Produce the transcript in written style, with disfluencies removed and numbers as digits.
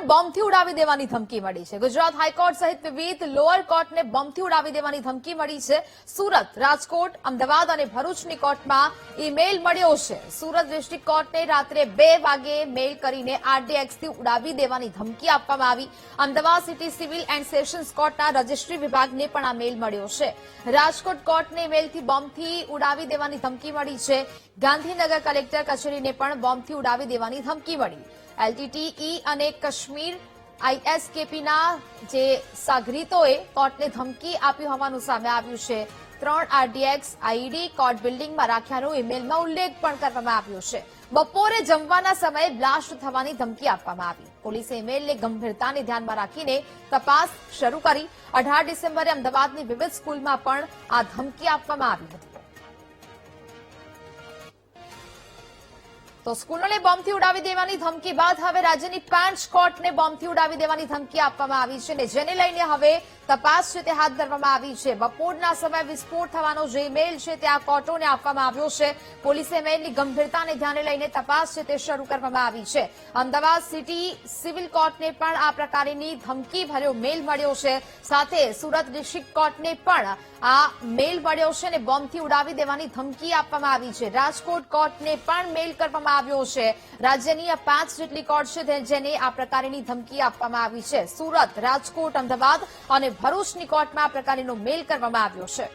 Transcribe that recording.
બોમ્બથી ઉડાવી દેવાની ધમકી મળી છે. ગુજરાત હાઈકોર્ટ સહિત વિવિધ લોઅર કોર્ટને બોમ્બથી ઉડાવી દેવાની ધમકી મળી છે. સુરત, રાજકોટ, અમદાવાદ અને ભરૂચની કોર્ટમાં ઈમેલ મળ્યો છે. સુરત ડિસ્ટ્રિક્ટ કોર્ટને રાત્રે 2 વાગે મેલ કરીને આરડીએક્સથી ઉડાવી દેવાની ધમકી આપવામાં આવી. Ahmedabad city civil and sessions કોર્ટના રજિસ્ટ્રી વિભાગને પણ આ મેલ મળ્યો છે. રાજકોટ કોર્ટને મેલથી બોમ્બથી ઉડાવી દેવાની ધમકી મળી છે. ગાંધીનગર કલેક્ટર કચેરીને પણ બોમ્બથી ઉડાવી દેવાની ધમકી મળી. એલટીટીઈ અને કાશ્મીર આઈએસકેપીના જે સાગરીતોએ કોર્ટને ધમકી આપી હોવાનું સામે આવ્યું છે. 3 આરડીએક્સ આઈડી કોર્ટ બિલ્ડિંગમાં રાખ્યાનો ઈમેલમાં ઉલ્લેખ પણ કરવામાં આવ્યો છે. બપોરે જમવાના સમયે બ્લાસ્ટ થવાની ધમકી આપવામાં આવી. પોલીસે ઈમેલને ગંભીરતાને ધ્યાનમાં રાખીને તપાસ શરૂ કરી. 18 ડિસેમ્બરે અમદાવાદની વિવિધ સ્કૂલમાં પણ આ ધમકી આપવામાં આવી હતી. તો સ્કૂલોને બોમ્બથી ઉડાવી દેવાની ધમકી બાદ હવે રાજ્યની 5 કોર્ટને બોમ્બથી ઉડાવી દેવાની ધમકી આપવામાં આવી છે અને જેને લઈને હવે તપાસ છે તે હાથ ધરવામાં આવી છે. બપોરના સમયે વિસ્ફોટ થવાનો જે ઈમેલ છે તે આ કોર્ટોને આપવામાં આવ્યો છે. પોલીસે મેલની ગંભીરતાને ધ્યાને લઈને તપાસ છે તે શરૂ કરવામાં આવી છે. અમદાવાદ સિટી સિવિલ કોર્ટને પણ આ પ્રકારની ધમકી ભર્યો મેલ મળ્યો છે. સાથે સુરત ડિસ્ટ્રિક્ટ કોર્ટને પણ આ મેલ મળ્યો છે અને બોમ્બથી ઉડાવી દેવાની ધમકી આપવામાં આવી છે. રાજકોટ કોર્ટને પણ મેલ કરવામાં આવ્યો છે. રાજ્યની આ 5 જેટલી કોર્ટ છે જેને આ પ્રકારની ધમકી આપવામાં આવી છે. સુરત, રાજકોટ, અમદાવાદ અને ભરૂચની કોર્ટમાં આ પ્રકારનો મેલ કરવામાં આવ્યો છે.